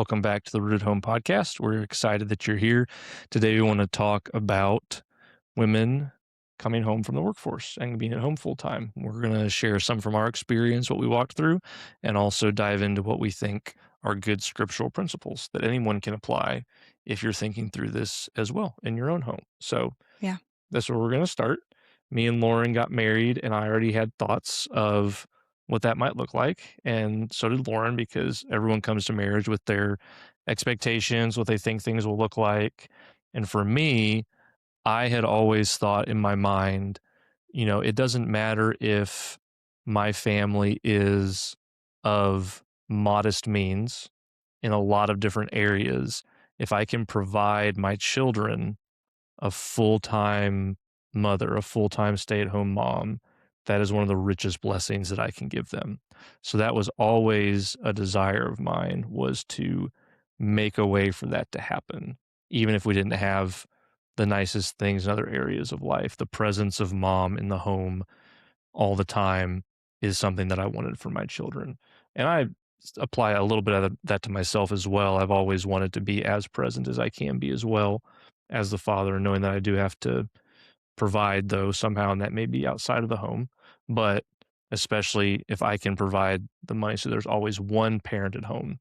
Welcome back to the Rooted Home podcast. We're excited that you're here. Today, we want to talk about women coming home from the workforce and being at home full time. We're going to share some from our experience, what we walked through, and also dive into what we think are good scriptural principles that anyone can apply if you're thinking through this as well in your own home. So, Yeah. that's where we're going to start. Me and Lauren got married, and I already had thoughts of what that might look like. And so did Lauren, because everyone comes to marriage with their expectations, what they think things will look like. And for me, I had always thought in my mind, it doesn't matter if my family is of modest means in a lot of different areas. If I can provide my children a full-time mother, a full-time stay-at-home mom, that is one of the richest blessings that I can give them. So that was always a desire of mine, was to make a way for that to happen. Even if we didn't have the nicest things in other areas of life, the presence of mom in the home all the time is something that I wanted for my children. And I apply a little bit of that to myself as well. I've always wanted to be as present as I can be as well as the father, knowing that I do have to provide, though, somehow, and that may be outside of the home. But especially if I can provide the money, so there's always one parent at home,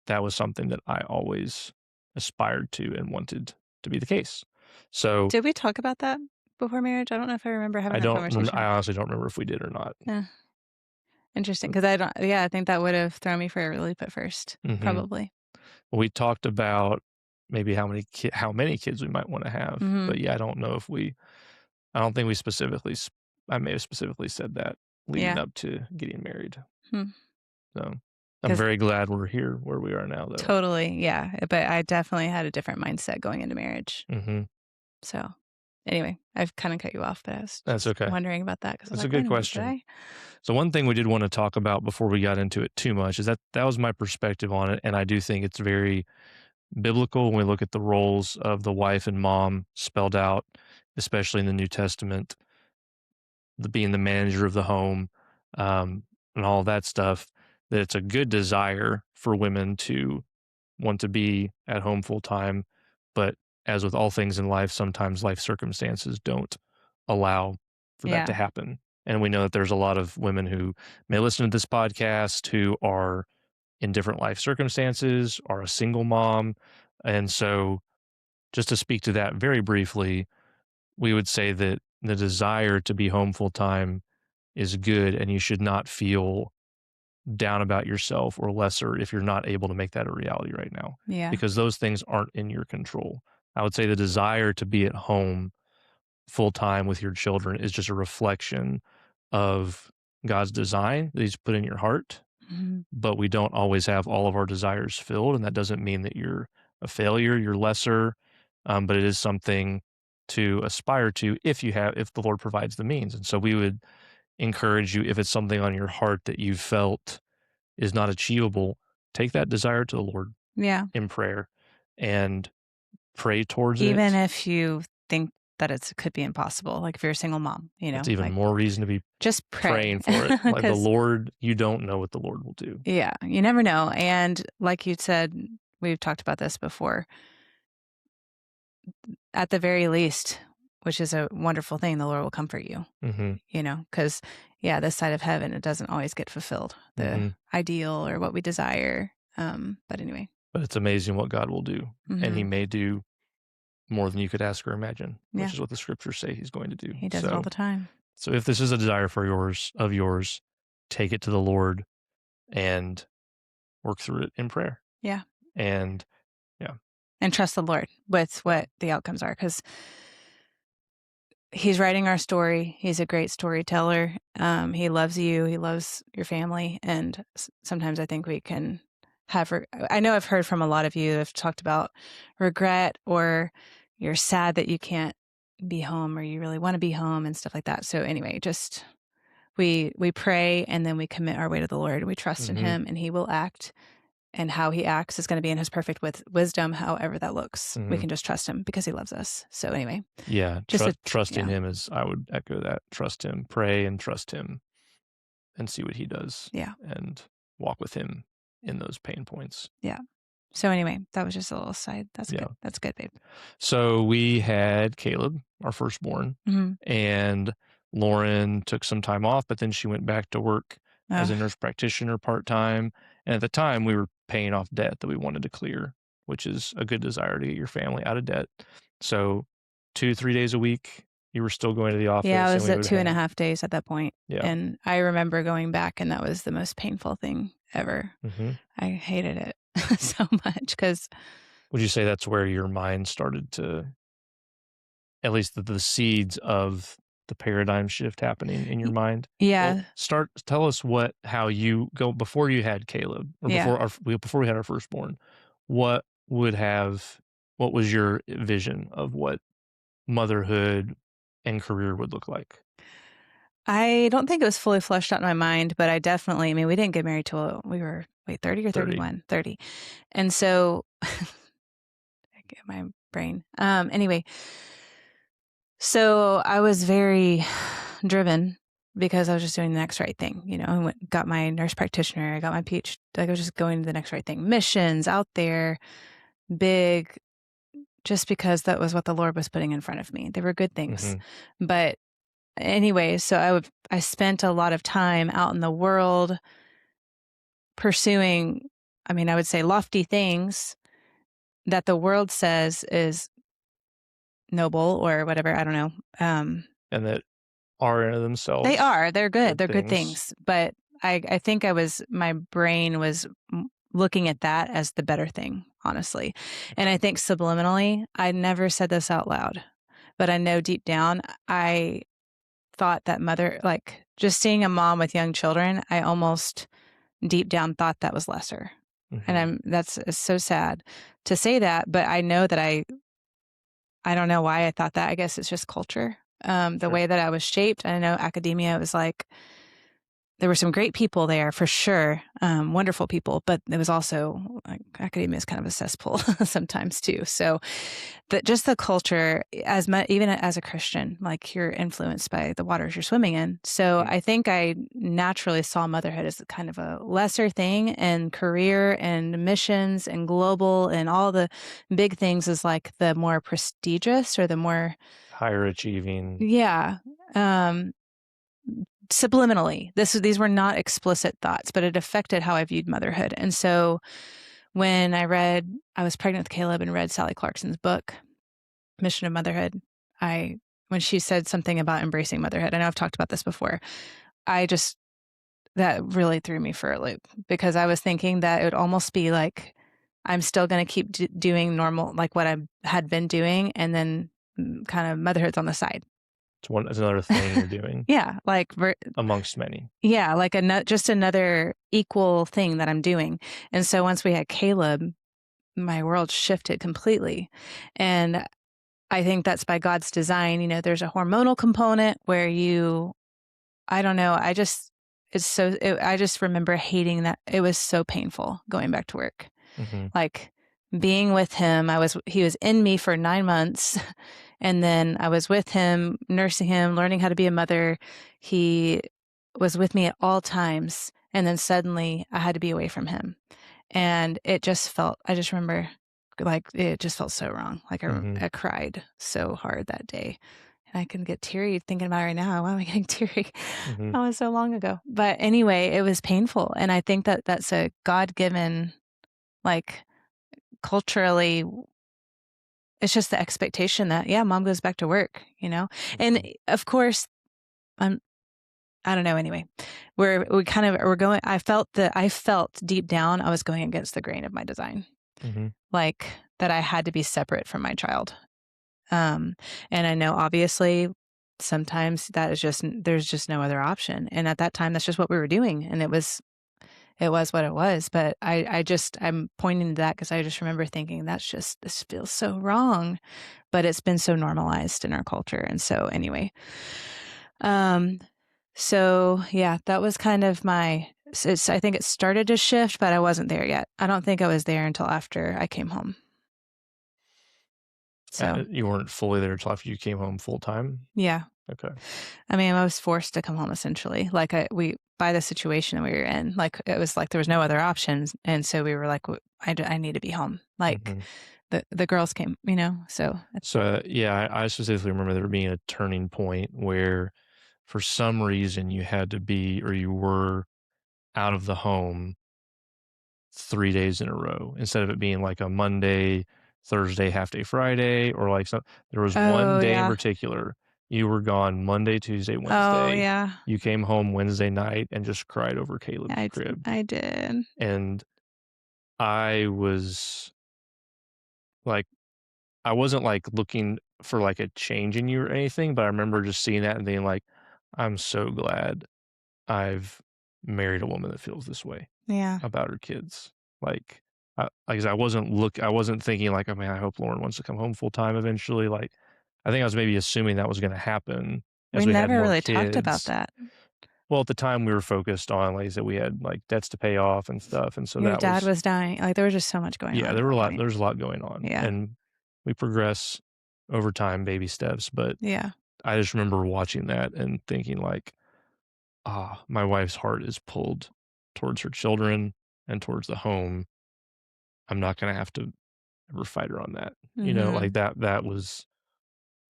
that was something that I always aspired to and wanted to be the case. So Did we talk about that before marriage? I don't know if I remember having that I conversation. honestly don't remember if we did or not. Yeah. Interesting. Because I think that would have thrown me for a loop at first, hmm probably. We talked about maybe how many kids we might want to have, Hmm. but yeah, I don't think we specifically. I may have specifically said that leading Yeah. up to getting married. Hmm. So I'm Because very glad we're here where we are now, though. totally, yeah. But I definitely had a different mindset going into marriage. hmm So anyway, I've kind of cut you off, but I was That's just okay. wondering about that because I was That's a like, wait good a minute, did question. I? So one thing we did want to talk about before we got into it too much is that was my perspective on it, and I do think it's very biblical when we look at the roles of the wife and mom spelled out, especially in the New Testament, being the manager of the home, and all of that stuff, that it's a good desire for women to want to be at home full time. But as with all things in life, sometimes life circumstances don't allow for that to Yeah. happen. And we know that there's a lot of women who may listen to this podcast who are in different life circumstances, are a single mom. And so, just to speak to that very briefly, we would say that the desire to be home full time is good, and you should not feel down about yourself or lesser if you're not able to make that a reality right now, Yeah. because those things aren't in your control. I would say the desire to be at home full time with your children is just a reflection of God's design that He's put in your heart, Hmm. but we don't always have all of our desires filled. And that doesn't mean that you're a failure, you're lesser, but it is something to aspire to if the Lord provides the means. And so we would encourage you, if it's something on your heart that you felt is not achievable, take that desire to the Lord Yeah. in prayer and pray towards Even it. if you think that could be impossible, like if you're a single mom, That's even like more reason to be just pray praying for it. Like the because Lord, you don't know what the Lord will do. yeah, you never know. And like you said, we've talked about this before. At the very least, which is a wonderful thing, the Lord will comfort you, hmm because yeah, this side of heaven, it doesn't always get fulfilled, the hmm ideal or what we desire. But anyway. But it's amazing what God will do. And He Hmm. may do more than you could ask or imagine, which Yeah, is what the scriptures say He's going to do. he does it all the time. So if this is a desire of yours, take it to the Lord and work through it in prayer. Yeah. And yeah. And trust the Lord with what the outcomes are, because He's writing our story. He's a great storyteller. He loves you. He loves your family. And sometimes I think we can I know I've heard from a lot of you have talked about regret, or you're sad that you can't be home, or you really want to be home and stuff like that. So anyway, just we pray, and then we commit our way to the Lord. We trust in hmm Him, and He will act. And how He acts is going to be in His perfect wisdom, however that looks. We hmm can just trust Him because He loves us. So anyway, Yeah. just Trusting yeah, Him is, I would echo that. Trust Him, pray and trust Him and see what He does yeah, and walk with Him in those pain points. yeah. So anyway, that was just a little side. That's Yeah. good. That's good, babe. So we had Caleb, our firstborn, Mhm. and Lauren took some time off, but then she went back to work as Ugh. a nurse practitioner part-time. And at the time, we were paying off debt that we wanted to clear, which is a good desire to get your family out of debt. So 2, 3 days a week, you were still going to the Yeah, I office, and was we at would 2.5 days at that point, yeah. and I remember going back, and that was the most painful thing ever. Mhm. I hated it so much because Would you say that's where your mind started to at least the seeds of the paradigm shift happening in your mind? Well, yeah, tell us how you go before you had Caleb or yeah. before we had our firstborn, what would have what was your vision of what motherhood and career would look like? I don't think it was fully fleshed out in my mind, but I mean, we didn't get married till we were, wait, 30 or 30. 31? 30. And so I get my brain. Anyway, so I was very driven because I was just doing the next right thing. I got my nurse practitioner, I got my PhD. Like I was just going to the next right thing. Missions out there, big, just because that was what the Lord was putting in front of me. They were good things. Mhm. But anyway, so I spent a lot of time out in the world pursuing, I mean, I would say lofty things that the world says is noble or whatever. I don't know. And that are in They themselves are. They're good. good They're good things. things. But I think my brain was looking at that as the better thing, honestly. And I think subliminally, I never said this out loud, but I know deep down, I thought that like just seeing a mom with young children, I almost deep down thought that was lesser. And Mhm. that's it's so sad to say that, but I know that I don't know why I thought that. I guess it's just culture. The Sure. way that I was shaped. I know academia was like, there were some great people there for sure, wonderful people, but it was also like academia is kind of a cesspool sometimes too. So just the culture, even as a Christian, like you're influenced by the waters you're swimming in. So Mhm. I think I naturally saw motherhood as kind of a lesser thing, and career and missions and global and all the big things is like the more prestigious or the more, Higher achieving. yeah. Um, Subliminally, these were not explicit thoughts, but it affected how I viewed motherhood. And so when I was pregnant with Caleb and read Sally Clarkson's book, Mission of Motherhood, when she said something about embracing motherhood, I know I've talked about this before, I just, that really threw me for a loop because I was thinking that it would almost be like I'm still going to keep doing normal, like what I had been doing, and then kind of motherhood's on the side. It's another thing you're doing Yeah, like amongst many. yeah, like just another equal thing that I'm doing. And so once we had Caleb, my world shifted completely. And I think that's by God's design. There's a hormonal component where I don't know, I just remember hating that. It was so painful going back to work. Mhm. Like being with him, he was in me for 9 months. And then I was with him, nursing him, learning how to be a mother. He was with me at all times. And then suddenly I had to be away from him. And I just remember like it just felt so wrong. Like Mhm. I cried so hard that day. And I can get teary thinking about it right now. Why am I getting teary? Mhm. That was so long ago. But anyway, it was painful. And I think that that's a God given, like culturally, it's just the expectation that, yeah, mom goes back to work, you know? And Mhm. of course, I'm, I don't know. Anyway, I felt deep down, I was going against the grain of my design, Mhm. like that I had to be separate from my child. Um, and I know obviously sometimes there's just no other option. And at that time, that's just what we were doing. And it was what it was. But I'm pointing to that because I just remember thinking, this feels so wrong, but it's been so normalized in our culture. And so anyway, um, so yeah, that was kind of I think it started to shift, but I wasn't there yet. I don't think I was there until after I came home. So You weren't fully there until after you came home full time? yeah. Okay. I mean, I was forced to come home essentially. Like by the situation that we were in, like it was like there was no other options, and so we were like, I need to be home. Like Mhm. the girls came, you know. So So, yeah, I specifically remember there being a turning point where for some reason you had to be or you were out of the home 3 days in a row instead of it being like a Monday, Thursday, half day Friday, or like some there was one oh day in yeah, particular, you were gone Monday, Tuesday, oh Wednesday. yeah, You came home Wednesday night and just cried over Caleb's I crib, I did. and I was like I wasn't, like, looking for, like, a change in you or anything, but I remember just seeing that and being like, "I'm so glad I've married a woman that feels this way Yeah, about her kids." Like, I wasn't thinking like, "Oh, man, I hope Lauren wants to come home full time eventually." Like, I think I was maybe assuming that was gonna happen we as we had never more really talked about kids. that. Well, at the time, we were focused on, like I said, we had, like, debts to pay off and stuff, and so Your that dad was was dying. Like there was just so much going yeah, on at that point. there was a lot going on, Yeah, and we progress over time, baby steps, but yeah. I just remember watching that and thinking like, "Ah, my wife's heart is pulled towards her children and towards the home. I'm not gonna have to ever fight her on that." You know, like Hmm. that was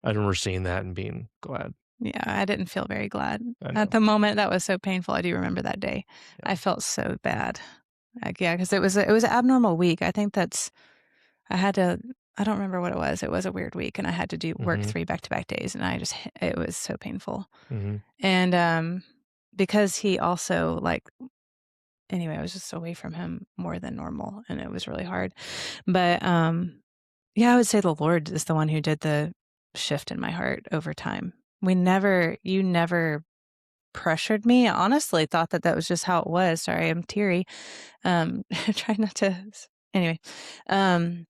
I remember seeing that and being glad. Yeah, I didn't feel very glad I at know. the moment. That was so painful. I do remember that day. Yeah. I felt so bad. Like, yeah, because it was an abnormal week. I think that's I had to. I don't remember what it was. It was a weird week, and I had to do work Mhm. 3 back-to-back days, and it was so painful. Mhm. And, because he also, like anyway, I was just away from him more than normal, and it was really hard. But, yeah, I would say the Lord is the one who did the shift in my heart over time. You never pressured me. I honestly thought that that was just how it was. Sorry, I'm teary. Try not to anyway, um,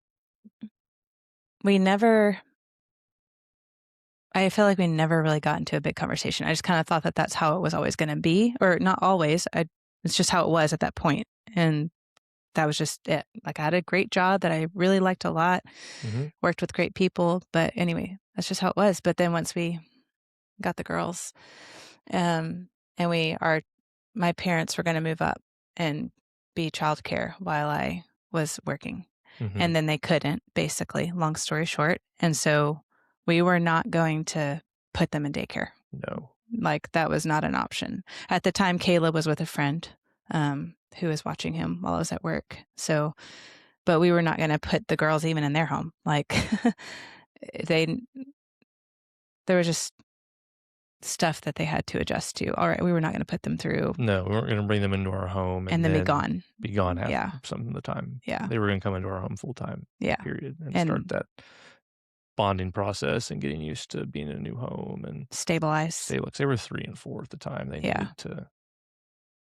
we never I feel like we never really got into a big conversation. I just kinda thought that that's how it was always gonna be, or not always. It's just how it was at that point, and that was just it. Like, I had a great job that I really liked a lot, Mhm. worked with great people, but anyway, that's just how it was. But then once we got the girls, um, and my parents were gonna move up and be childcare while I was working, Mhm. and then they couldn't, basically, long story short, and so we were not going to put them in daycare. No. Like, that was not an option. At the time, Caleb was with a friend, who was watching him while I was at work, so but we were not gonna put the girls even in their home. Like, they there was just stuff that they had to adjust to. Alright, we were not gonna put them through No, we weren't gonna bring them into our home and and then be then gone. be gone half Yeah, some of the time. yeah, They were gonna come into our home full time, yeah, period, and start and that bonding process and getting used to being in a new home and stabilize. stay like they were 3 and 4 at the time. They Yeah, needed to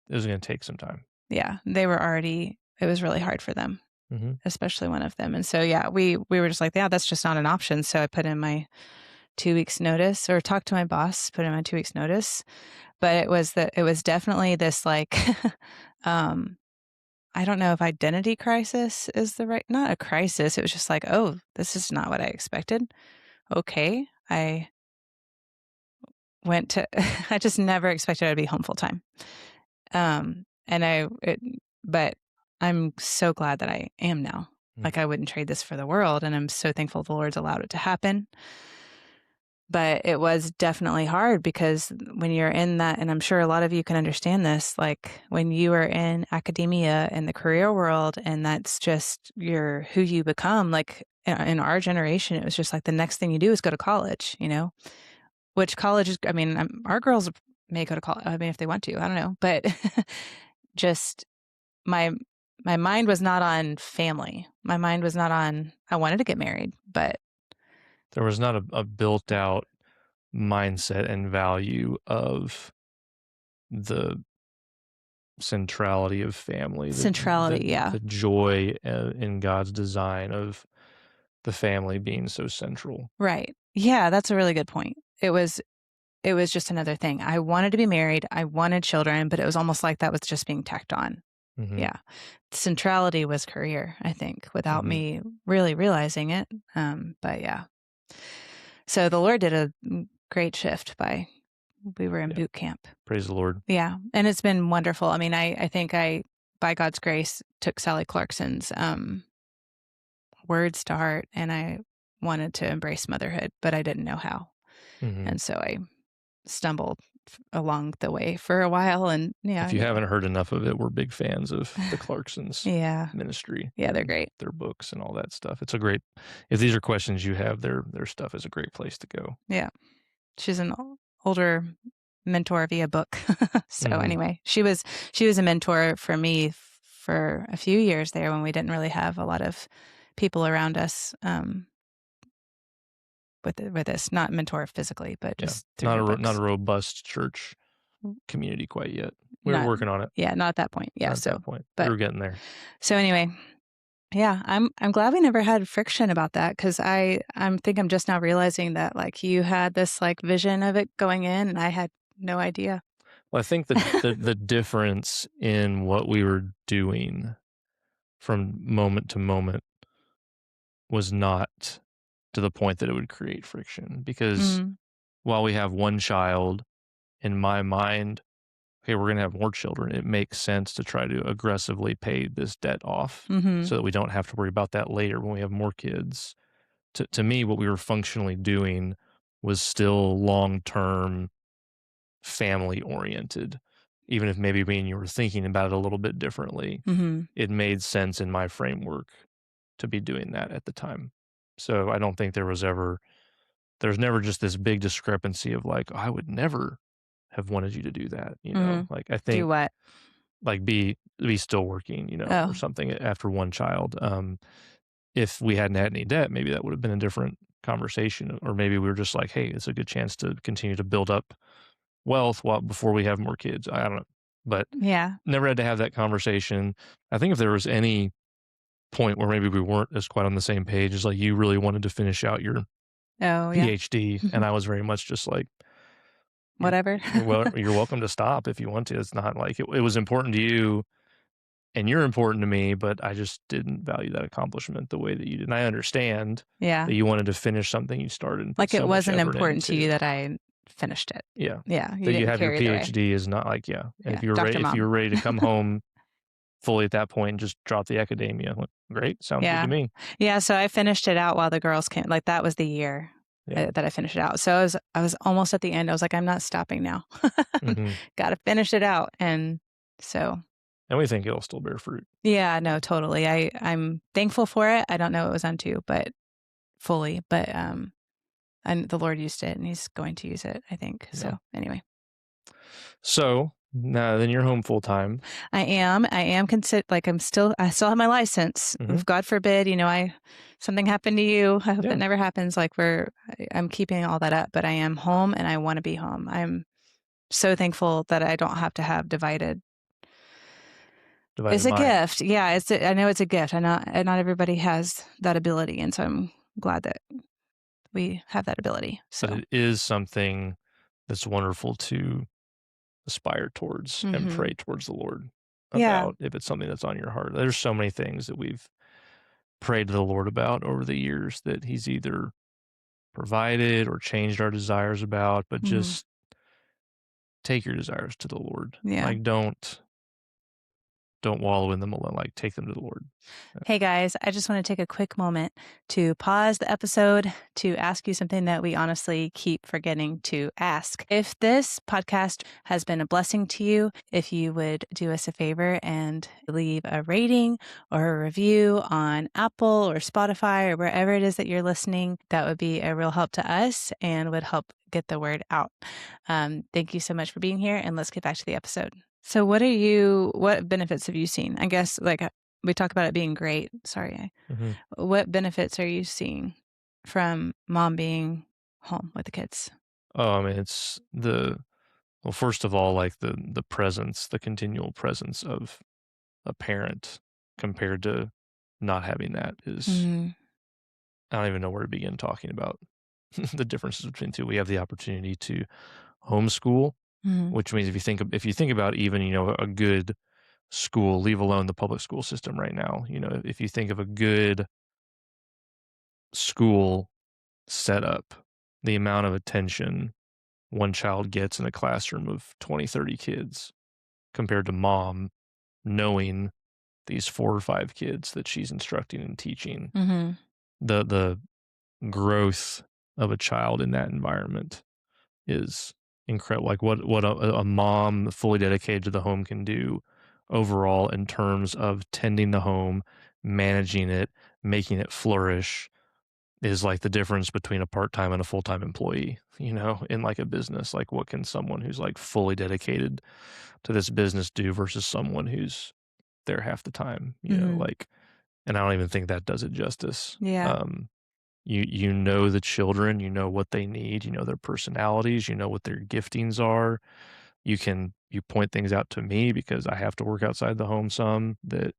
it was gonna take some time. yeah, they were already it was really hard for them, Mhm. especially one of them, and so, yeah, we were just like, "Yeah, that's just not an option," so I put in my 2 weeks notice or talked to my boss, put in my 2 weeks notice, but it was definitely this, like, um, I don't know if identity crisis is the right not a crisis, it was just like, "Oh, this is not what I expected. Okay." Went to I just never expected I'd be home full time. And but I'm so glad that I am now. Mm. Like, I wouldn't trade this for the world, and I'm so thankful the Lord's allowed it to happen. But it was definitely hard because when you're in that, and I'm sure a lot of you can understand this, like when you are in academia and the career world, and that's just who you become. Like in our generation, it was just like the next thing you do is go to college, you know, which college is, I mean, our girls may go to college. I mean, if they want to, I don't know. But just my, my mind was not on family. My mind was not on, I wanted to get married, but There was not a built out mindset and value of the centrality of family, centrality, yeah. the joy, in God's design of the family being so central. Right. Yeah, that's a really good point. It was just another thing. I wanted to be married, I wanted children, but it was almost like that was just being tacked on. Mhm. Yeah. Centrality was career, I think, without Mhm. me really realizing it. But yeah. So the Lord did a great shift we were in Yeah. boot camp. Praise the Lord. Yeah. And it's been wonderful. I mean, I think by God's grace, took Sally Clarkson's words to heart, and I wanted to embrace motherhood, but I didn't know how. Mhm. And so I stumbled along the way for a while. And yeah, If you haven't heard enough of it, we're big fans of the Clarksons yeah, ministry yeah, they're and great. their books and all that stuff. It's a great, if these are questions you have, their stuff is a great place to go. Yeah. She's an older mentor via book. So Mhm. anyway, she was a mentor for me for a few years there when we didn't really have a lot of people around us with this, not mentor physically, but Yeah. just through her Not books. a robust church community quite yet. We were Not working on it. Yeah, not at that point. Yeah, Not at so that point. We but were getting there. so anyway, yeah, I'm glad we never had friction about that, because I'm just now realizing that like you had this like vision of it going in, and I had no idea. Well, I think the difference in what we were doing from moment to moment was not to the point that it would create friction, because Mm, while we have one child, in my mind, okay, we're going to have more children. It makes sense to try to aggressively pay this debt off mhm, so that we don't have to worry about that later when we have more kids. To me, what we were functionally doing was still long term family oriented. Even if maybe me and you were thinking about it a little bit differently, mhm, it made sense in my framework to be doing that at the time. So I don't think there's never just this big discrepancy of like, "Oh, I would never have wanted you to do that, you know? mhm. Like, I Do think, what? like, be still working, you know, or Oh, something after one child. If we hadn't had any debt, maybe that would have been a different conversation, or maybe we were just like, "Hey, it's a good chance to continue to build up wealth while before we have more kids." I don't know, but yeah. never had to have that conversation. I think if there was any point where maybe we weren't as quite on the same page, is like you really wanted to finish out your Oh, yeah. PhD, and I was very much just like, Whatever. you're welcome to stop if you want to. It's not like it was important to you, and you're important to me, but I just didn't value that accomplishment the way that you did. And I understand Yeah. that you wanted to finish something you started and put Like it so much wasn't effort important to you into. that I finished it. Yeah. Yeah, you That you didn't have your carry the way. PhD is not like, yeah. And Yeah, Doctor if you Mom. were ready to come home fully at that point and just drop the academia, like, great, sounds good to Yeah. me. Yeah, so I finished it out while the girls came, like, that was the year, Yeah. that I finished it out. So I was almost at the end. I was like, "I'm not stopping now. Hmm. Gotta finish it out." And so, And we think it'll still bear fruit. yeah, no, totally. I'm thankful for it. I don't know what it was unto, but fully, but, and the Lord used it, and He's going to use it, I think. Yeah. So, anyway. So now then you're home full time. I am like I still have my license. Hmm. If God forbid, something happened to you. I hope Yeah. that never happens. Like I'm keeping all that up, but I am home and I want to be home. I'm so thankful that I don't have to have divided. Divided It's a mind. gift. Yeah, I know it's a gift. And not everybody has that ability. And so I'm glad that we have that ability. But So, it is something that's wonderful to aspire towards and mhm. pray towards the Lord Yeah. about if it's something that's on your heart. There's so many things that we've prayed to the Lord about over the years that He's either provided or changed our desires about, but Mhm. just take your desires to the Lord. Yeah. Like don't wallow in them alone. Like take them to the Lord. Hey guys, I just want to take a quick moment to pause the episode to ask you something that we honestly keep forgetting to ask. If this podcast has been a blessing to you, if you would do us a favor and leave a rating or a review on Apple or Spotify or wherever it is that you're listening, that would be a real help to us and would help get the word out. Thank you so much for being here, and let's get back to the episode. So what benefits have you seen? I guess like we talk about it being great. Sorry. Hmm. What benefits are you seeing from mom being home with the kids? Oh, I mean, well, first of all, like the presence, the continual presence of a parent compared to not having that is, Mhm. I don't even know where to begin talking about the differences between two. We have the opportunity to homeschool, Mhm. which means if you think about even, a good school, leave alone the public school system right now, if you think of a good school setup, the amount of attention one child gets in a classroom of 20, 30 kids compared to mom knowing these 4 or 5 kids that she's instructing and teaching. Mhm. The growth of a child in that environment is incredible. Like what a mom fully dedicated to the home can do overall in terms of tending the home, managing it, making it flourish is like the difference between a part-time and a full-time employee, in like a business. Like what can someone who's like fully dedicated to this business do versus someone who's there half the time, Mhm. like, and I don't even think that does it justice. Yeah. You know the children, you know what they need, you know their personalities, you know what their giftings are. You point things out to me because I have to work outside the home some that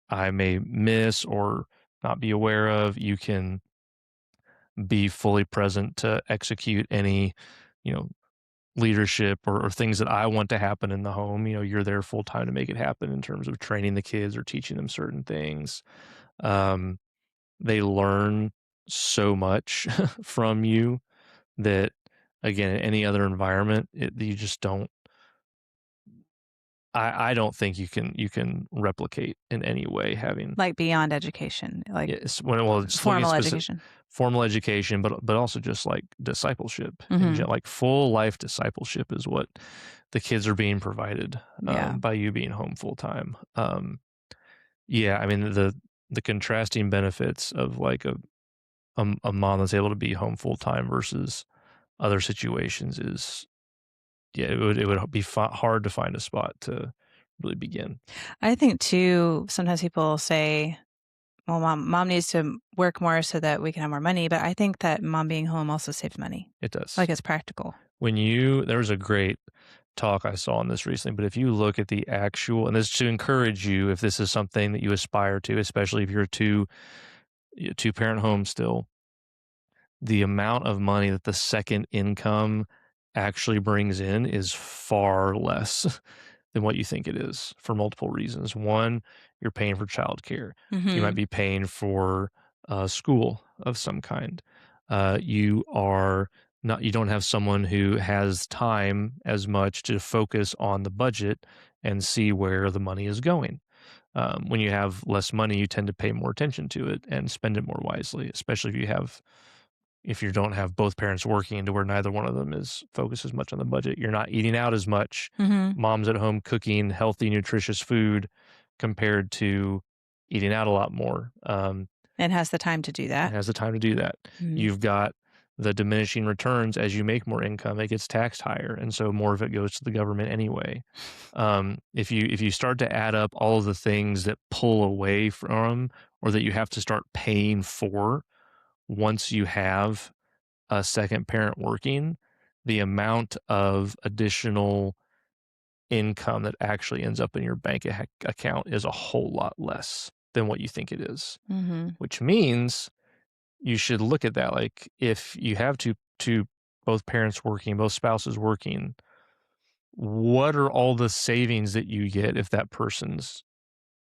I may miss or not be aware of. You can be fully present to execute any, you know, leadership or things that I want to happen in the home. You're there full time to make it happen in terms of training the kids or teaching them certain things. Um, they learn so much from you that, again, in any other environment, you just don't. I don't think you can replicate in any way having. Like beyond education, like Yes, well, just looking at formal specific education. formal education, but also just like discipleship Mhm. like full life discipleship is what the kids are being provided Yeah. by you being home full time. Yeah, I mean the contrasting benefits of like a mom that's able to be home full time versus other situations is, yeah, it would be hard to find a spot to really begin. I think too, sometimes people say, well, mom needs to work more so that we can have more money, but I think that mom being home also saves money. It does. Like it's practical. There was a great talk I saw on this recently, but if you look at the actual, and this is to encourage you, if this is something that you aspire to, especially if you're a two parent home still, the amount of money that the second income actually brings in is far less than what you think it is for multiple reasons. One, you're paying for childcare. You might Mhm. be paying for school of some kind. You don't have someone who has time as much to focus on the budget and see where the money is going. When you have less money, you tend to pay more attention to it and spend it more wisely, especially if you don't have both parents working to where neither one of them is focused as much on the budget. You're not eating out as much. Mhm. Mom's at home cooking healthy, nutritious food compared to eating out a lot more. And has the time to do And that. has the time to do that. Mhm. You've got the diminishing returns as you make more income, it gets taxed higher, and so more of it goes to the government anyway. If you start to add up all of the things that pull away from or that you have to start paying for once you have a second parent working, the amount of additional income that actually ends up in your bank account is a whole lot less than what you think it is, Mhm. which means you should look at that. Like if you have two both parents working, both spouses working, what are all the savings that you get if that person's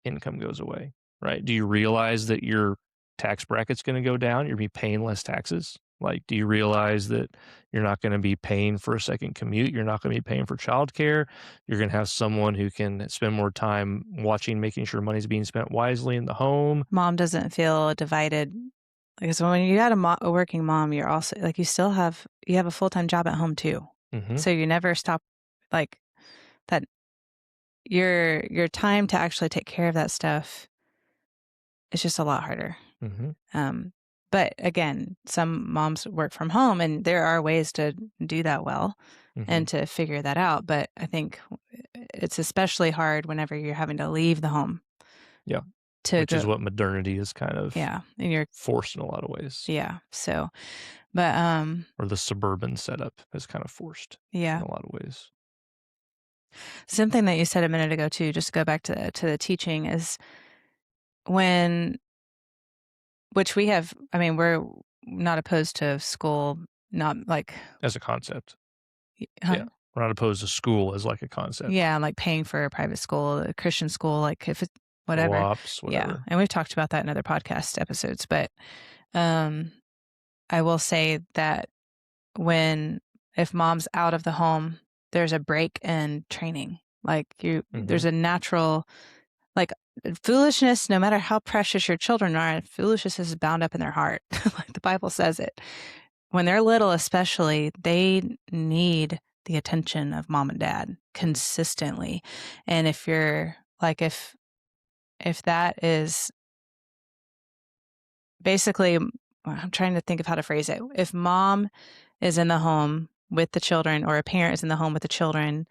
income goes away, right? Do you realize that your tax bracket's going to go down? You're be paying less taxes. Like, do you realize that you're not going to be paying for a second commute? You're not going to be paying for childcare. You're going to have someone who can spend more time watching, making sure money's being spent wisely in the home. Mom doesn't feel divided. Because when you got a working mom, you're also like you have a full-time job at home too. Hmm. So you never stop like that your time to actually take care of that stuff is just a lot harder. Hmm. Um, but again, some moms work from home and there are ways to do that well Hmm. and to figure that out. But I think it's especially hard whenever you're having to leave the home Yeah, to which go. is what modernity is kind of Yeah. And you're, forced in a lot of ways, yeah. So, but, or the suburban setup is kind of forced in yeah. a lot of ways. Something that you said a minute ago too, just to go back to the teaching is when, which we have, I mean, we're not opposed to school, not like, As a concept, huh? yeah, we're not opposed to school as like a concept. Yeah, like paying for a private school, a Christian school, like if it's whatever. Co-ops, Yeah. whatever. And we've talked about that in other podcast episodes. But um, I will say that when if mom's out of the home, there's a break in training. Like there's a natural, like foolishness, no matter how precious your children are, foolishness is bound up in their heart. Like the Bible says it. When they're little, especially, they need the attention of mom and dad consistently. And if you're like, if that is basically, I'm trying to think of how to phrase it. If mom is in the home with the children, or a parent is in the home with the children,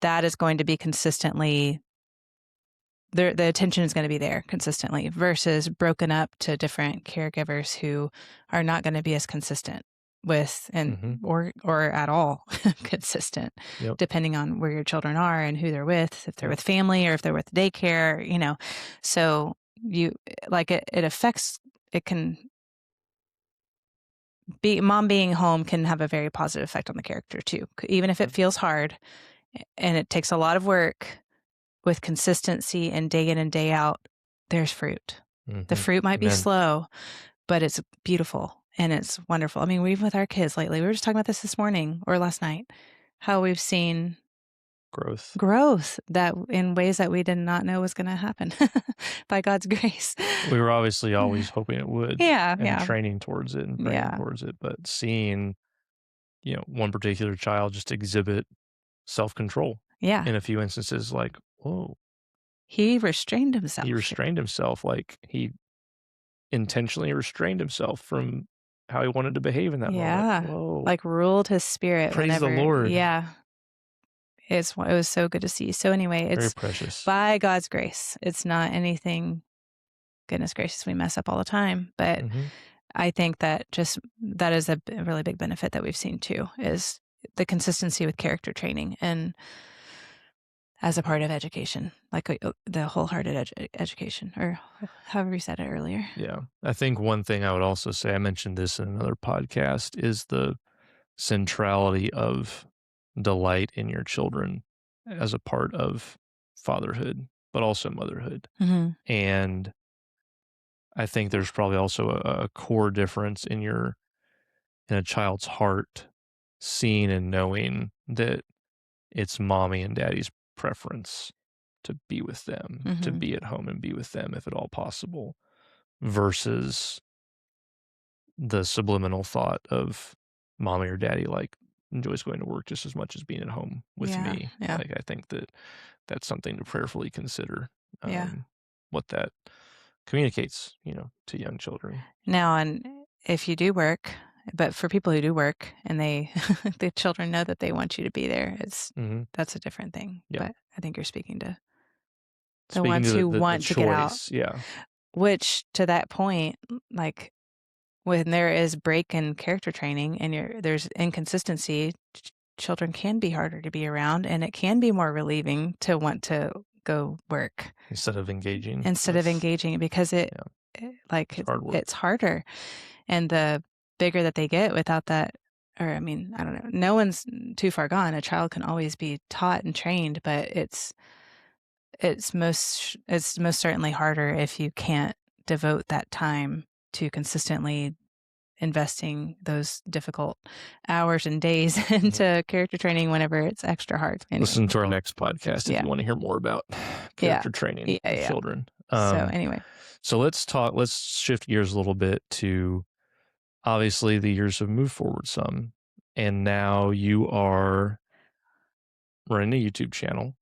that is going to be consistently, the attention is going to be there consistently, versus broken up to different caregivers who are not going to be as consistent with, and or at all consistent, depending on where your children are and who they're with, if they're with family or if they're with daycare, so you, like, it affects, it can be, mom being home can have a very positive effect on the character too, even if it feels hard and it takes a lot of work. With consistency and day in and day out, there's fruit. The fruit might be slow, but it's beautiful and it's wonderful. I mean, we've with our kids lately, we were just talking about this morning or last night, how we've seen growth that in ways that we did not know was going to happen by God's grace. We were obviously always hoping it would, and training towards it and praying towards it, but seeing, one particular child just exhibit self-control in a few instances, like, whoa. He restrained himself. Like he intentionally restrained himself from how he wanted to behave in that moment. Whoa. Like ruled his spirit. Praise the Lord. Yeah. It was so good to see. So anyway, it's very precious. By God's grace. It's not anything, goodness gracious, we mess up all the time. But I think that is a really big benefit that we've seen too, is the consistency with character training and as a part of education, like the wholehearted education, or however you said it earlier. Yeah. I think one thing I would also say, I mentioned this in another podcast, is the centrality of delight in your children as a part of fatherhood, but also motherhood. And I think there's probably also a core difference in a child's heart, seeing and knowing that it's mommy and daddy's preference to be with them, to be at home and be with them if at all possible, versus the subliminal thought of mommy or daddy like enjoys going to work just as much as being at home with me. Like, I think that's something to prayerfully consider, what that communicates, to young children. Now, and if you do work, but for people who do work and the children know that they want you to be there, that's a different thing. Yeah. But I think you're speaking to the ones who want to get out. Yeah. Which, to that point, like when there is break in character training and there's inconsistency, children can be harder to be around, and it can be more relieving to want to go work instead of engaging, because it's harder, and the bigger that they get without that, or I mean, I don't know, no one's too far gone. A child can always be taught and trained, but it's most certainly harder if you can't devote that time to consistently investing those difficult hours and days into character training whenever it's extra hard. Anyway. Listen to our next podcast if you want to hear more about character training of children. So anyway. So let's shift gears a little bit to, obviously the years have moved forward some, and now you are running a YouTube channel.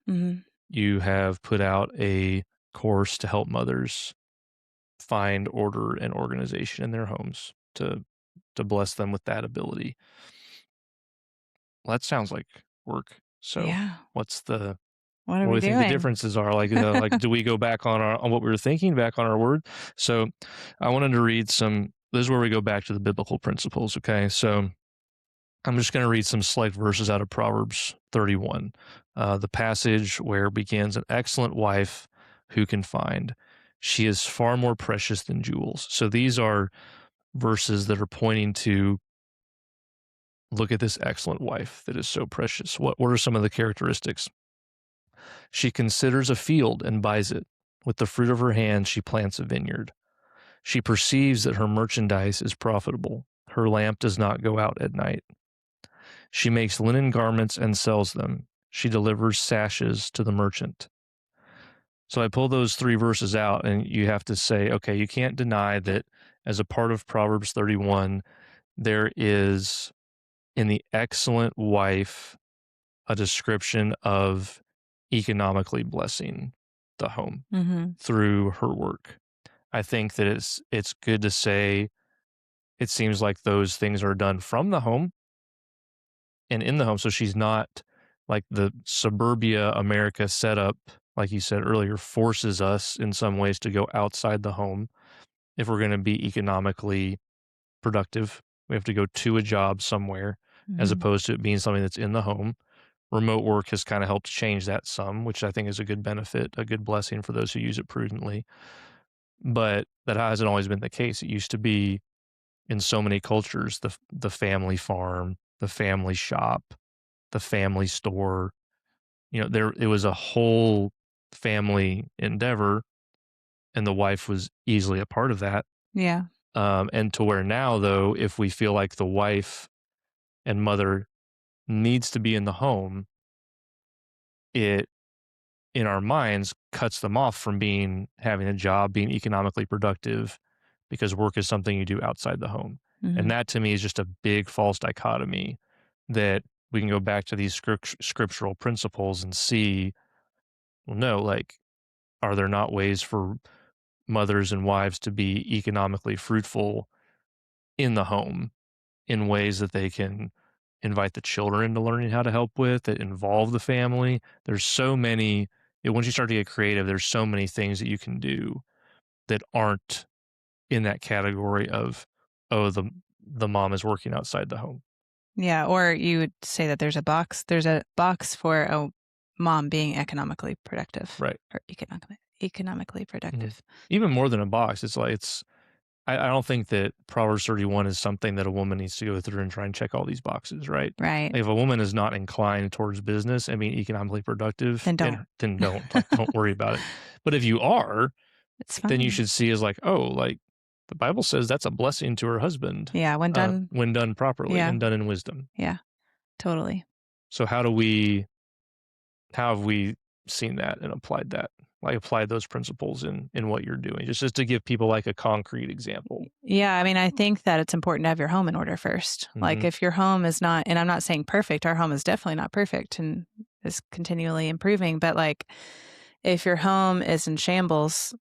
You have put out a course to help mothers find order and organization in their homes, to bless them with that ability. Well, that sounds like work. So what do we think the differences are? Like, do we go back on what we were thinking, back on our word? So I wanted to read this is where we go back to the biblical principles. Okay. So I'm just going to read some select verses out of Proverbs 31. The passage where begins, an excellent wife who can find. She is far more precious than jewels. So these are verses that are pointing to, look at this excellent wife that is so precious. What are some of the characteristics? She considers a field and buys it. With the fruit of her hands, she plants a vineyard. She perceives that her merchandise is profitable. Her lamp does not go out at night. She makes linen garments and sells them. She delivers sashes to the merchant. So I pull those 3 verses out, and you have to say, okay, you can't deny that as a part of Proverbs 31, there is in the excellent wife a description of economically blessing the home Mhm. through her work. I think that it's good to say it seems like those things are done from the home and in the home. So she's not like the suburbia America setup, like you said earlier, forces us in some ways to go outside the home if we're going to be economically productive. We have to go to a job somewhere as Mhm. opposed to it being something that's in the home. Remote work has kind of helped change that some, which I think is a good benefit, a good blessing for those who use it prudently. But that hasn't always been the case. It used to be in so many cultures, the family farm, the family shop, the family store. There it was a whole family endeavor, and the wife was easily a part of that. Yeah. And to where now, though, if we feel like the wife and mother needs to be in the home, it in our minds cuts them off from having a job, being economically productive, because work is something you do outside the home. And Mhm. that to me is just a big false dichotomy that we can go back to these scriptural principles and see, well, no, like, are there not ways for mothers and wives to be economically fruitful in the home in ways that they can invite the children into learning how to help with, that involve the family? There's so many, once you start to get creative, there's so many things that you can do that aren't in that category of, oh, the mom is working outside the home. Yeah, or you would say that there's a box for a mom being economically productive Right. or economically Mhm. productive. Even more than a box, it's like I don't think that Proverbs 31 is something that a woman needs to go through and try and check all these boxes, right? Right. Like if a woman is not inclined towards business and being economically productive, Then don't. then don't, like, don't worry about it. But if you are, It's then you fine. should see as like, oh, like the Bible says that's a blessing to her husband, Yeah, when done. when done properly Yeah. and done in wisdom. Yeah, totally. So how have we seen that and applied that? Like applied those principles in what you're doing, just to give people like a concrete example. Yeah, I mean, I think that it's important to have your home in order first. Like Hmm. if your home is not, and I'm not saying perfect, our home is definitely not perfect and is continually improving, but like if your home is in shambles,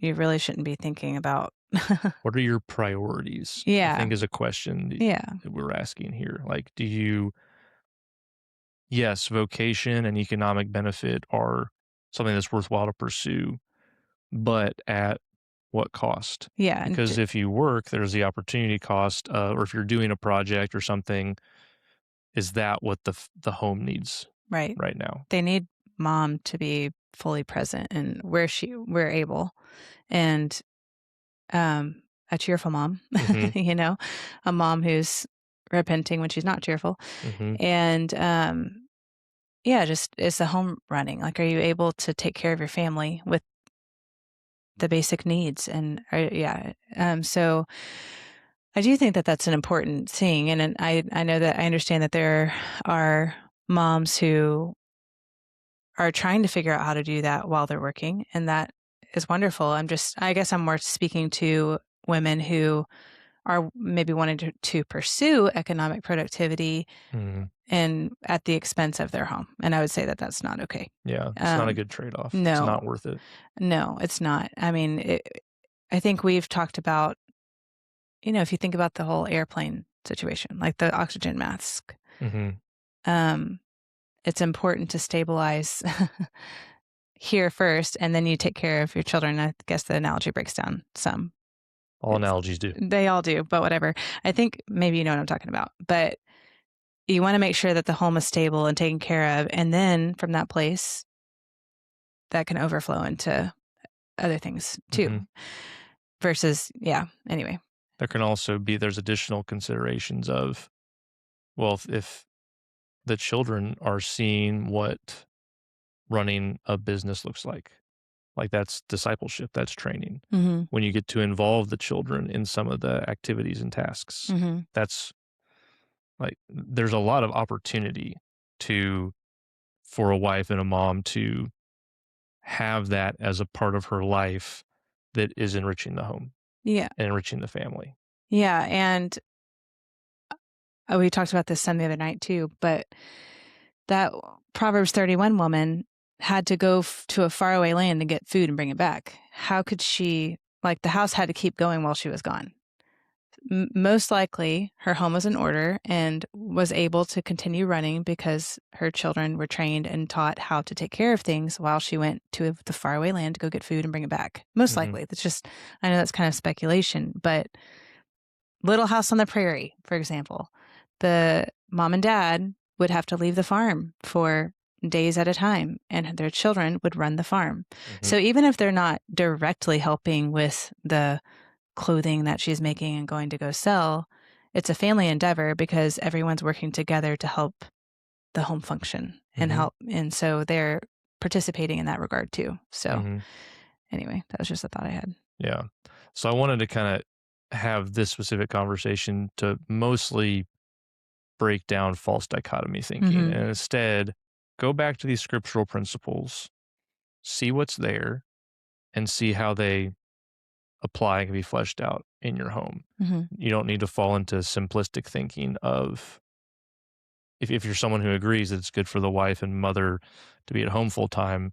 you really shouldn't be thinking about. What are your priorities? I Yeah. think is a question Yeah. that we're asking here. Like, yes, vocation and economic benefit are something that's worthwhile to pursue, but at what cost? Yeah, and Because if you work, there's the opportunity cost, or if you're doing a project or something, is that what the home needs right. right now? They need mom to be fully present and where able and um a cheerful mom, Hmm. you know, a mom who's repenting when she's not cheerful. Hmm. And yeah, just is the home running? Like are you able to take care of your family with the basic needs and yeah. So I do think that that's an important thing and I know that I understand that there are moms who are trying to figure out how to do that while they're working, and that is wonderful. I guess I'm more speaking to women who are maybe wanting to pursue economic productivity Hmm. and at the expense of their home. And I would say that that's not okay. Yeah, it's not a Um, good trade off. It's no, not worth it. no, it's not. I mean, I think we've talked about, if you think about the whole airplane situation, like the oxygen mask, Hmm. um, it's important to stabilize here first, and then you take care of your children. I guess the analogy breaks down some. All It's analogies do. they all do, but whatever. I think maybe you know what I'm talking about. But you want to make sure that the home is stable and taken care of, and then from that place, that can overflow into other things too. Hmm. Versus, yeah. Anyway. There can also be there's additional considerations of, well, if the children are seeing what running a business looks like that's discipleship, that's training. Hmm. When you get to involve the children in some of the activities and tasks, Hmm. that's Like, there's a lot of opportunity to for a wife and a mom to have that as a part of her life that is enriching the home Yeah. and enriching the family. Yeah, and, we talked about this some the other night too, but that Proverbs 31 woman had to go to a faraway land to get food and bring it back. How could she the house had to keep going while she was gone. Most likely, her home was in order and was able to continue running because her children were trained and taught how to take care of things while she went to the faraway land to go get food and bring it back. Most Mhm, likely. That's just I know that's kind of speculation, but Little House on the Prairie, for example, the mom and dad would have to leave the farm for days at a time, and their children would run the farm. mhm, So even if they're not directly helping with the clothing that she's making and going to go sell, it's a family endeavor because everyone's working together to help the home function and mhm, help. And so they're participating in that regard too. So mhm. anyway, that was just a thought I had. Yeah. So I wanted to kinda have this specific conversation to mostly break down false dichotomy thinking, Hmm. and instead go back to these scriptural principles, see what's there, and see how they apply and can be fleshed out in your home. Hmm. You don't need to fall into simplistic thinking of if you're someone who agrees that it's good for the wife and mother to be at home full time,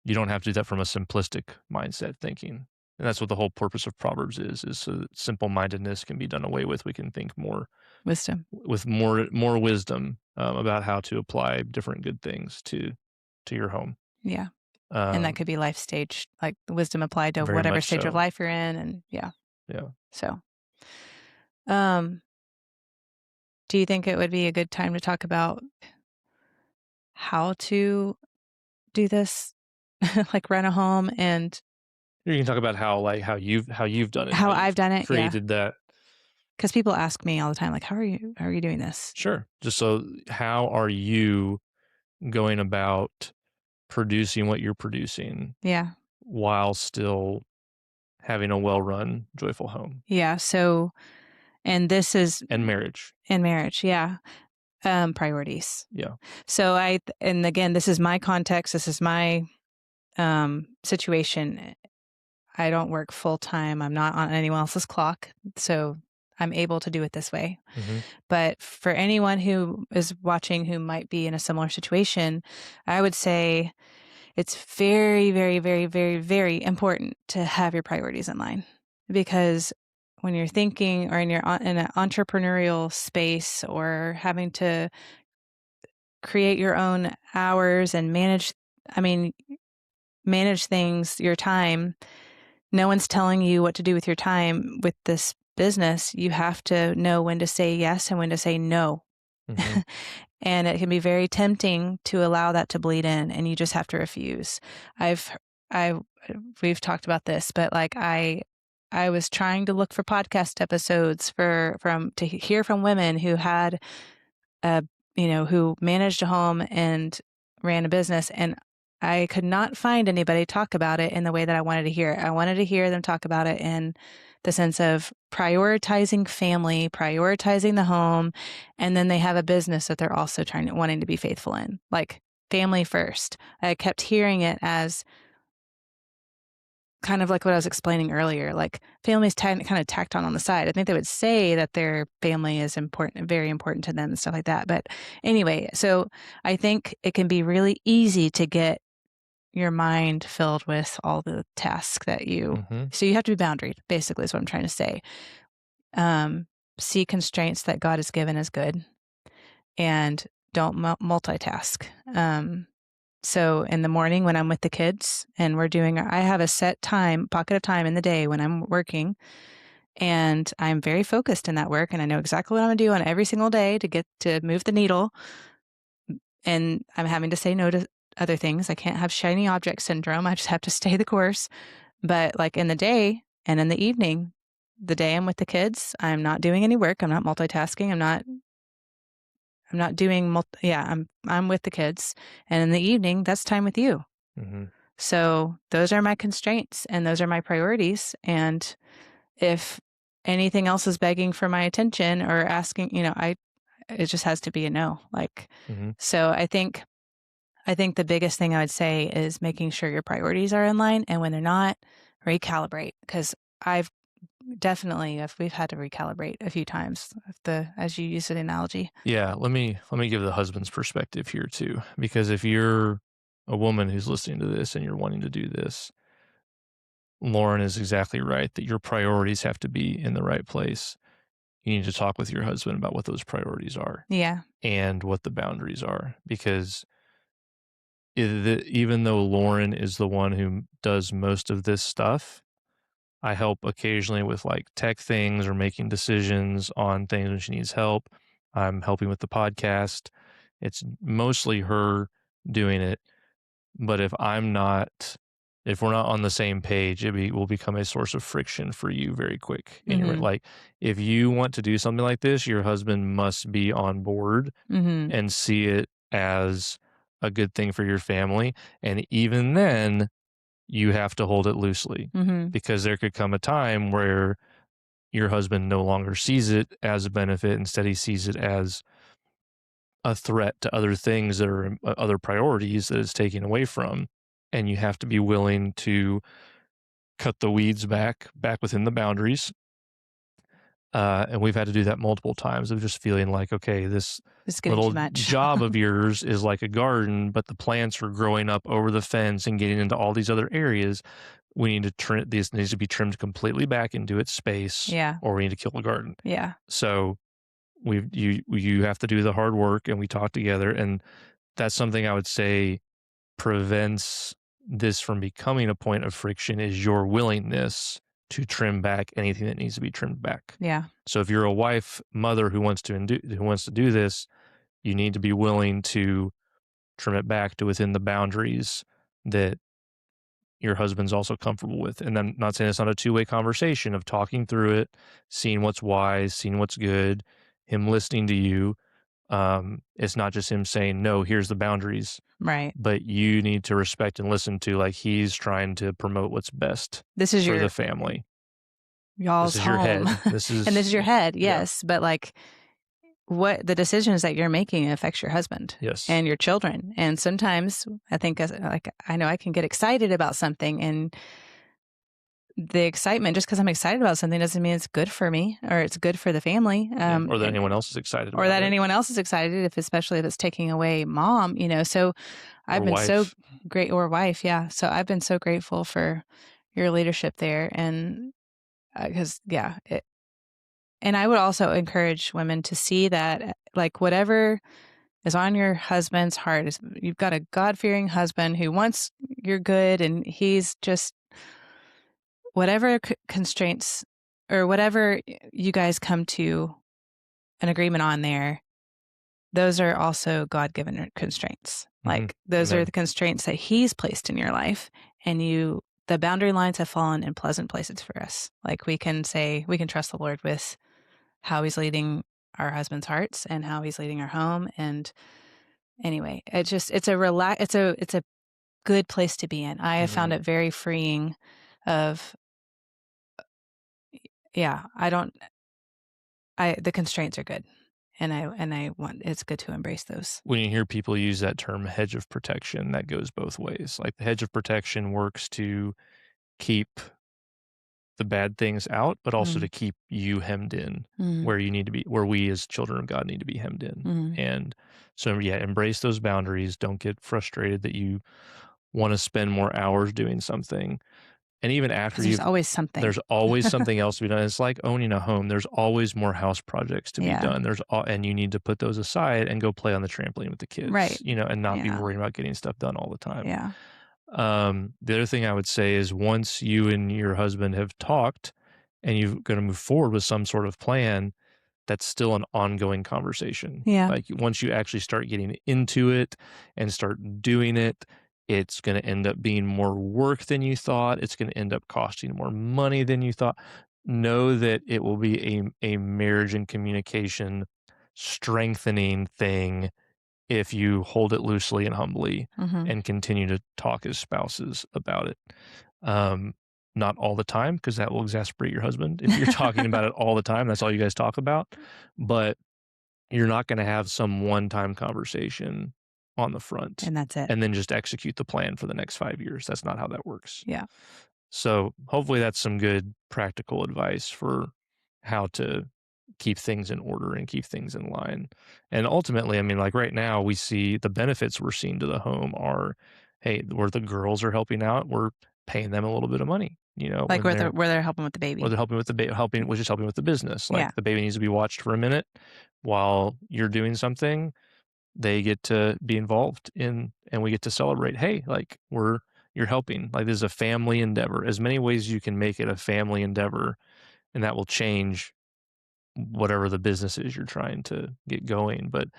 you don't have to do that from a simplistic mindset thinking. And that's what the whole purpose of Proverbs is so that simple mindedness can be done away with. We can think more Wisdom. with more wisdom about how to apply different good things to your home. Yeah. And that Um, could be life stage, like the wisdom applied to Very whatever much stage of so. life you're in. And yeah. Yeah. So, um, do you think it would be a good time to talk about how to do this, like rent a home and You can talk about how you've done it, how how you've I've done it? Yeah. created that. Because people ask me all the time, like, how are you doing this? Sure. Just so how are you going about producing what you're producing Yeah. while still having a well-run, joyful home Yeah. So, and this is and marriage? in marriage. Yeah. Priorities. Yeah. So and again, this is my context. This is my, situation. I don't work full time. I'm not on anyone else's clock. So I'm able to do it this way. Mhm. But for anyone who is watching who might be in a similar situation, I would say it's very, very, very, very, very important to have your priorities in line because when you're thinking or in an entrepreneurial space or having to create your own hours and I mean, manage things, your time, no one's telling you what to do with your time with this business. You have to know when to say yes and when to say no. Mhm. And it can be very tempting to allow that to bleed in and you just have to refuse. I've I we've talked about this, but I was trying to look for podcast episodes from to hear from women who had a who managed a home and ran a business, and I could not find anybody talk about it in the way that I wanted to hear it. I wanted to hear them talk about it in the sense of prioritizing family, prioritizing the home, and then they have a business that they're also wanting to be faithful in. Like family first. I kept hearing it as kind of like what I was explaining earlier, like family's kind of tacked on the side. I think they would say that their family is important, very important to them and stuff like that. But anyway, so I think it can be really easy to get your mind filled with all the tasks Mhm. so you have to be boundaried, basically is what I'm trying to say. Um, See constraints that God has given as good and don't multitask. So in the morning when I'm with the kids and I have a set pocket of time in the day when I'm working and I'm very focused in that work and I know exactly what I'm gonna do on every single day to get to move the needle. And I'm having to say no to other things. I can't have shiny object syndrome. I just have to stay the course. But like in the day and in the evening, the day I'm with the kids, I'm not doing any work. I'm not multitasking. I'm not doing yeah, I'm with the kids. And in the evening, that's time with you. Mhm. So those are my constraints and those are my priorities. And if anything else is begging for my attention or asking, it just has to be a no. Like, Mhm. so I think the biggest thing I would say is making sure your priorities are in line, and when they're not, recalibrate. Because I've definitely, if we've had to recalibrate a few times, if the as you use an analogy. Yeah, let me give the husband's perspective here too, because if you're a woman who's listening to this and you're wanting to do this, Lauren is exactly right that your priorities have to be in the right place. You need to talk with your husband about what those priorities are Yeah. and what the boundaries are, because even though Lauren is the one who does most of this stuff, I help occasionally with like tech things or making decisions on things when she needs help. I'm helping with the podcast. It's mostly her doing it. But if we're not on the same page, will become a source of friction for you very quick. Anyway, Mhm. like if you want to do something like this, your husband must be on board Mhm. and see it as a good thing for your family. And even then, you have to hold it loosely, Mhm. because there could come a time where your husband no longer sees it as a benefit. Instead, he sees it as a threat to other things that are other priorities that it's taking away from. And you have to be willing to cut the weeds back within the boundaries. And we've had to do that multiple times of just feeling like, okay, this It's getting little too much. job of yours is like a garden, but the plants are growing up over the fence and getting into all these other areas. We need to trim this needs to be trimmed completely back into its space, Yeah. or we need to kill the garden. Yeah. So you have to do the hard work, and we talk together, and that's something I would say prevents this from becoming a point of friction is your willingness to trim back anything that needs to be trimmed back. Yeah. So if you're a wife, mother who wants to do this, you need to be willing to trim it back to within the boundaries that your husband's also comfortable with. And I'm not saying it's not a two-way conversation of talking through it, seeing what's wise, seeing what's good, him listening to you. It's not just him saying, no, here's the boundaries, Right. but you need to respect and listen to, like, he's trying to promote what's best This is for the your family. This y'all's is your home. head. This And this is is your head, yeah. yes, but, like, what the decisions that you're making affects your husband Yes. and your children, and sometimes I think as like, I know I can get excited about something, and the excitement just because 'cause I'm excited about something doesn't mean it's good for me or it's good for the family, Yeah, or that anyone else is excited or about that it, anyone else is excited if especially if it's taking away mom, so I've or been so wife. great or wife, yeah, so I've been so grateful for your leadership there and, 'cause yeah, and I would also encourage women to see that, like, whatever is on your husband's heart is you've got a God-fearing husband who wants your good, and he's just whatever constraints or whatever you guys come to an agreement on there, those are also God-given constraints. Mhm. Like, those are Amen. the constraints that he's placed in your life, and the boundary lines have fallen in pleasant places for us. Like, we can say we can trust the Lord with how he's leading our husband's hearts and how he's leading our home, and anyway, it's a good place to be in. I have found Mhm. it very freeing of yeah, I don't I the constraints are good, and I want it's good to embrace those. When you hear people use that term hedge of protection, that goes both ways. Like, the hedge of protection works to keep the bad things out, but also to Mm, keep you hemmed in mm, where you need to be, where we as children of God need to be hemmed in. mm. And so, yeah, embrace those boundaries. Don't get frustrated that you want to spend more hours doing something. And even after 'Cause there's always something. there's always something else to be done. It's like owning a home. There's always more house projects to be Yeah. done. And you need to put those aside and go play on the trampoline with the Right. kids, and not be Yeah. worrying about getting stuff done all the time. Yeah. The other thing I would say is once you and your husband have talked and you're going to move forward with some sort of plan, that's still an ongoing conversation. Yeah. Like, once you actually start getting into it and start doing it, it's going to end up being more work than you thought. It's going to end up costing more money than you thought. Know that it will be a marriage and communication strengthening thing if you hold it loosely and humbly Mhm. and continue to talk as spouses about it. Um, Not all the time, because that will exasperate your husband. If you're talking about it all the time, that's all you guys talk about. But you're not gonna have some one-time conversation on the front And that's it. and then just execute the plan for the next 5 years. That's not how that works. Yeah. So, hopefully that's some good practical advice for how to keep things in order and keep things in line. And ultimately, I mean, like right now, we see the benefits we're seeing to the home are, hey, where the girls are helping out, we're paying them a little bit of money, Like when where they're helping with the or baby. they're helping with the helping, which is helping with the business. Yeah. Like the baby needs to be watched for a minute while you're doing something. They get to be involved in, and we get to celebrate. Hey, like you're helping. Like this is a family endeavor. As many ways you can make it a family endeavor, and that will change whatever the business is you're trying to get going. But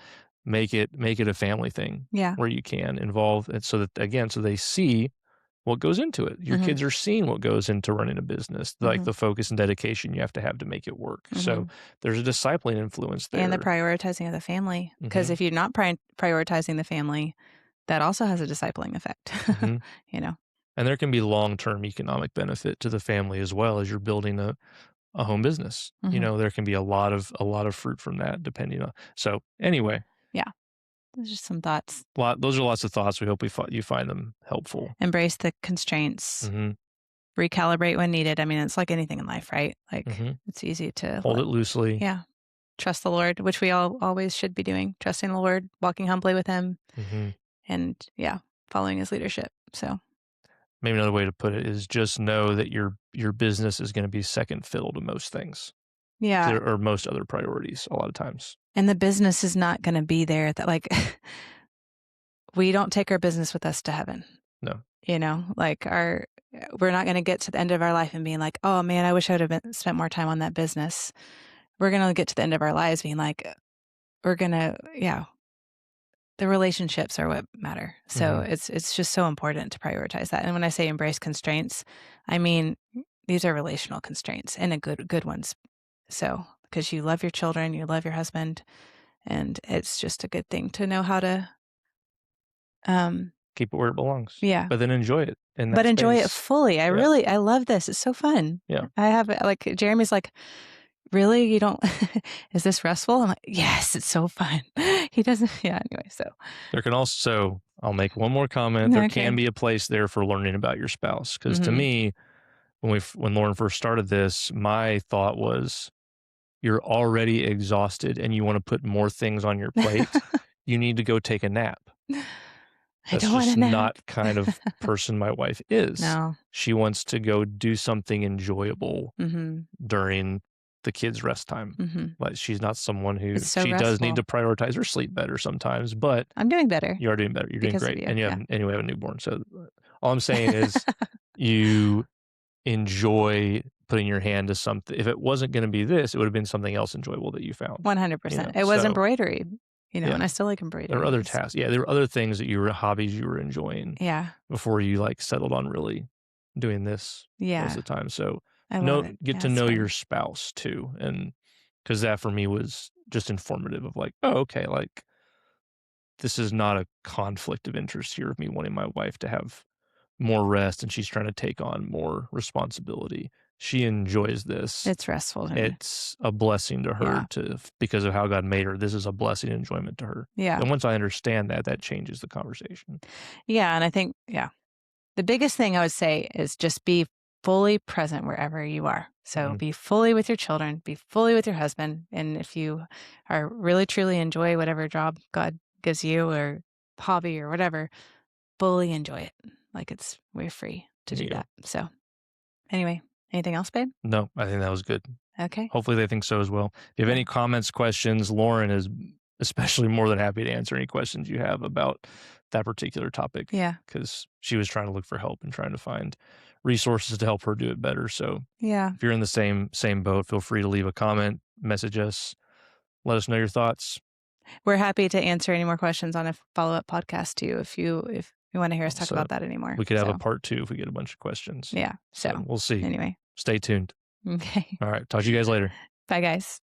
make it a family thing Yeah. where you can involve it, so that again, so they see what goes into it. Your Mhm. kids are seeing what goes into running a business, like Mhm. the focus and dedication you have to make it work. So Mhm. there's a discipling influence And the there. prioritizing of the family, because Hmm. if you're not prioritizing the family, that also has a discipling effect. Hmm. You know? And there can be long-term economic benefit to the family as well as you're building a home business. Mhm. There can be a lot of fruit from that depending on. So anyway, Yeah. Those are some thoughts. those are lots of thoughts. We hope you find them helpful. Embrace the constraints. Hmm. Recalibrate when needed. I mean, it's like anything in life, right? Like, Hmm. it's easy to Hold it loosely. yeah, trust the Lord, which we all always should be doing, trusting the Lord, walking humbly with Him, Hmm. and yeah, following His leadership. So, Maybe another way to put it is just know that your business is going to be second fiddle to most things, yeah. or most other priorities a lot of times. And the business is not going to be there that, like, we don't take our business with us to heaven, No. like we're not going to get to the end of our life and being like, oh man, I wish I would have spent more time on that business. We're going to get to the end of our lives being like, we're going to, yeah, the relationships are what matter. So Hmm. it's just so important to prioritize that. And when I say embrace constraints, I mean these are relational constraints and a good ones. So because you love your children, you love your husband, and it's just a good thing to know how to um Keep it where it belongs, yeah, but then enjoy it in but that enjoy it space. fully. Yeah. I love this. It's so fun. Yeah. I have like Jeremy's like, really? You don't is this restful? I'm like, yes, it's so fun. He doesn't yeah, anyway, so There can also, I'll make one more comment. There can okay. be a place there for learning about your spouse. Because to Mhm. me, when Lauren first started this, my thought was, you're already exhausted and you want to put more things on your plate. You need to go take a nap. I That's don't want just a nap. not kind of person my wife is. No. She wants to go do something enjoyable Mhm. during the kids' rest time. Mhm. Like she's not someone who, It's so she does need to restful. prioritize her sleep better sometimes, but I'm doing better you are doing better. You're doing because of great. you, And yeah. you have a newborn. So all I'm saying is you enjoy putting your hand to something. If it wasn't going to be this, it would have been something else enjoyable that you found. 100%. It was So embroidery, yeah, and I still like there were embroidery. other It's tasks. Yeah, there were other things that hobbies you were enjoying yeah. before you like settled on really doing this most Yeah. of the time. So I love it. get Yeah, to it's know your fun. spouse too. And because that for me was just informative of like, oh, okay, like this is not a conflict of interest here of me wanting my wife to have more rest and she's trying to take on more responsibility. She enjoys this. It's restful to me. It's a blessing to her Yeah. because of how God made her. This is a blessing and enjoyment to her. Yeah. And once I understand that, that changes the conversation. Yeah, and I think yeah. The biggest thing I would say is just be fully present wherever you are. So Mhm. be fully with your children, be fully with your husband, and if you are really truly enjoy whatever job God gives you or hobby or whatever, fully enjoy it. Like we're free to There do you go. that. So anyway, anything else, babe? No, I think that was good. Okay. Hopefully they think so as well. If you have Yeah. any comments, questions, Lauren is especially more than happy to answer any questions you have about that particular topic Yeah. because she was trying to look for help and trying to find resources to help her do it better. So Yeah. if you're in the same boat, feel free to leave a comment, message us, let us know your thoughts. We're happy to answer any more questions on a follow-up podcast too if you want to hear us talk Also, about that anymore. we could have a So, part 2 if we get a bunch of questions. yeah. So So, we'll see. anyway. Stay tuned. Okay. All right. Talk to you guys later. Bye guys.